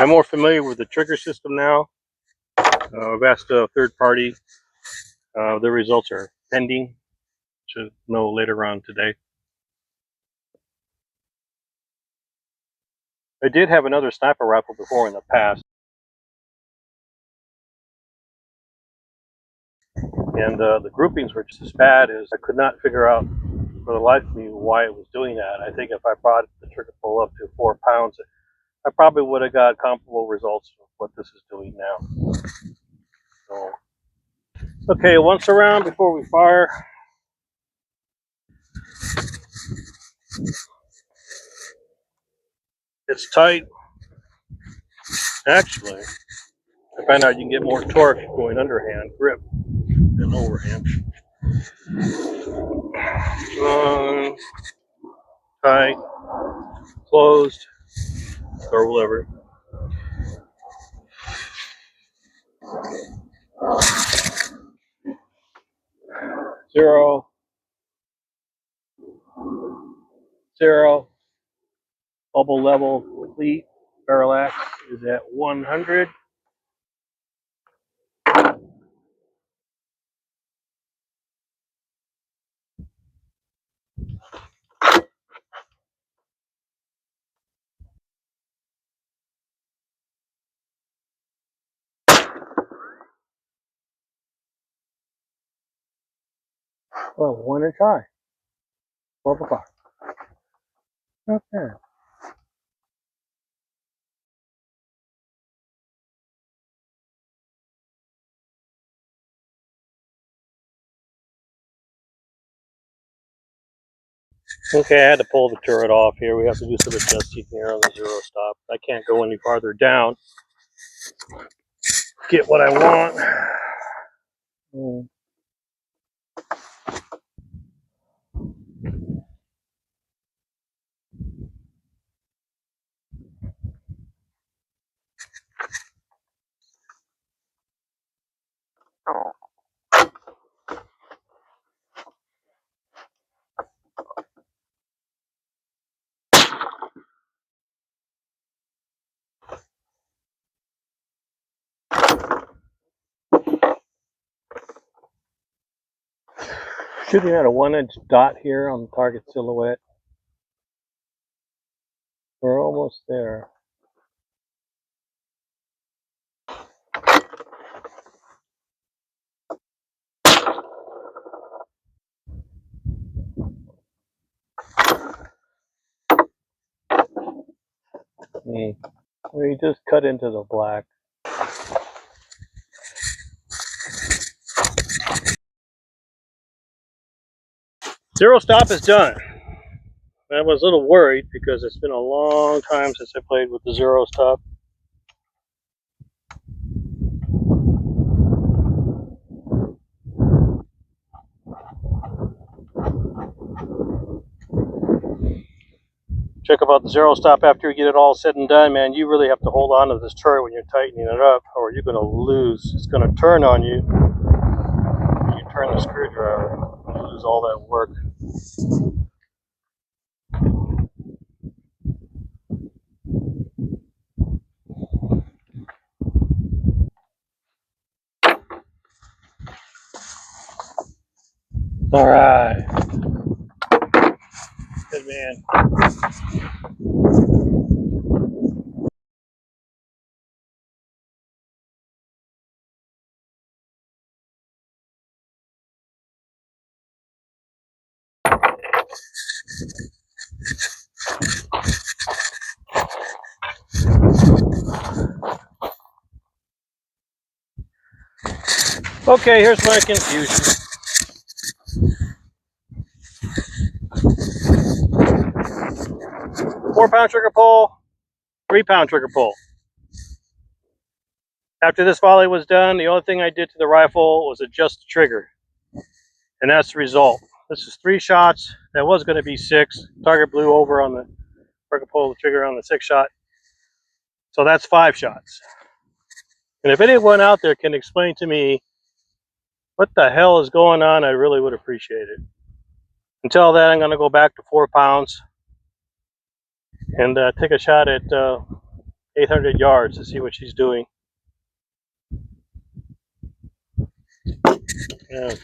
I'm more familiar with the trigger system now. I've asked a third party. The results are pending. Should know later on today. I did have another sniper rifle before in the past, and the groupings were just as bad as I could not figure out for the life of me why it was doing that. I think if I brought the trigger pull up to 4 pounds, I probably would have got comparable results with what this is doing now. So, okay, once around before we fire. It's tight. Actually, I find out you can get more torque going underhand grip than overhand. Tight, closed, or whatever. Zero, zero, bubble level complete. Barrel axe is at 100. Well, 1 inch high. 12 o'clock. Okay. Okay, I had to pull the turret off here. We have to do some adjusting here on the zero stop. I can't go any farther down. Get what I want. Shooting at a 1 inch dot here on the target silhouette. We're almost there. We just cut into the black. Zero stop is done. I was a little worried because it's been a long time since I played with the zero stop. Check about the zero stop after you get it all said and done, man. You really have to hold on to this turret when you're tightening it up, or you're going to lose. It's going to turn on you. You turn the screwdriver, you lose all that work. All right. Good man. Okay, here's my confusion. £4 trigger pull, £3 trigger pull. After this volley was done, the only thing I did to the rifle was adjust the trigger. And that's the result. This is 3 shots. That was going to be 6. Target blew over on the trigger pull, the trigger on the 6 shot. So that's 5 shots. And if anyone out there can explain to me what the hell is going on, I really would appreciate it. Until then, I'm going to go back to 4 pounds and take a shot at 800 yards to see what she's doing. Yeah.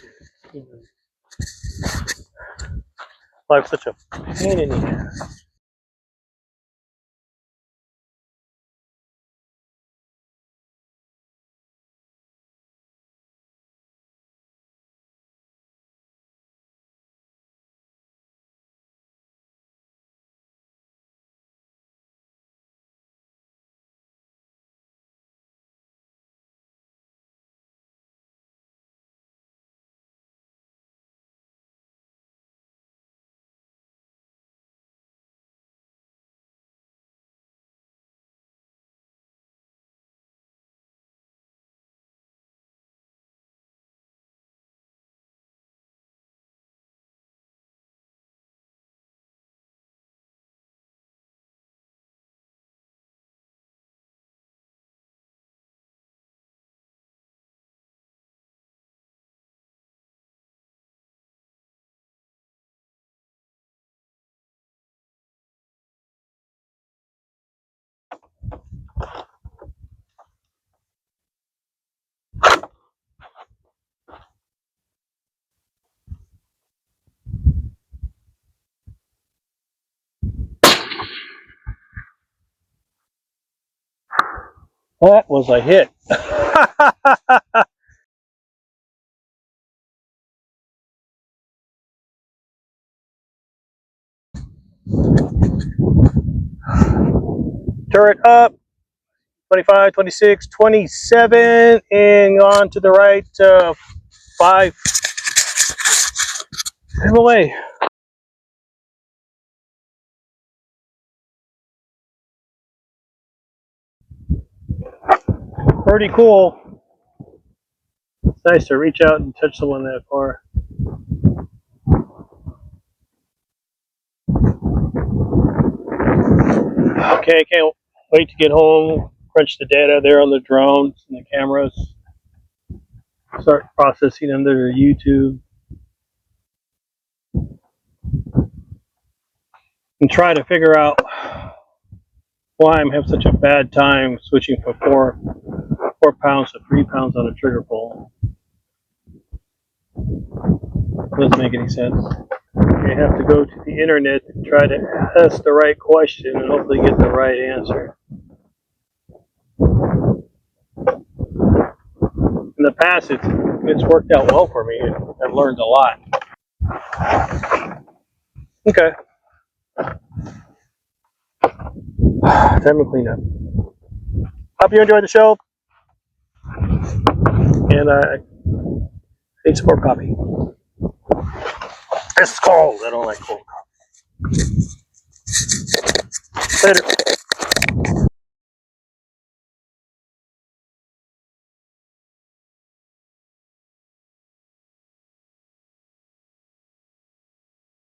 Life's such a pain in the ass. That was a hit. Turret up. 25, 26, 27, and on to the right, 5. Move away. Pretty cool. It's nice to reach out and touch someone that far. Okay, can't wait to get home, crunch the data there on the drones and the cameras, start processing them to YouTube, and try to figure out why I'm having such a bad time switching from 4 pounds to 3 pounds on a trigger pull. Doesn't make any sense. You have to go to the internet to try to ask the right question and hopefully get the right answer. In the past, it's worked out well for me. I've learned a lot. Okay. Time to clean up. Hope you enjoyed the show. And I need some more coffee. It's cold. I don't like cold coffee. Later.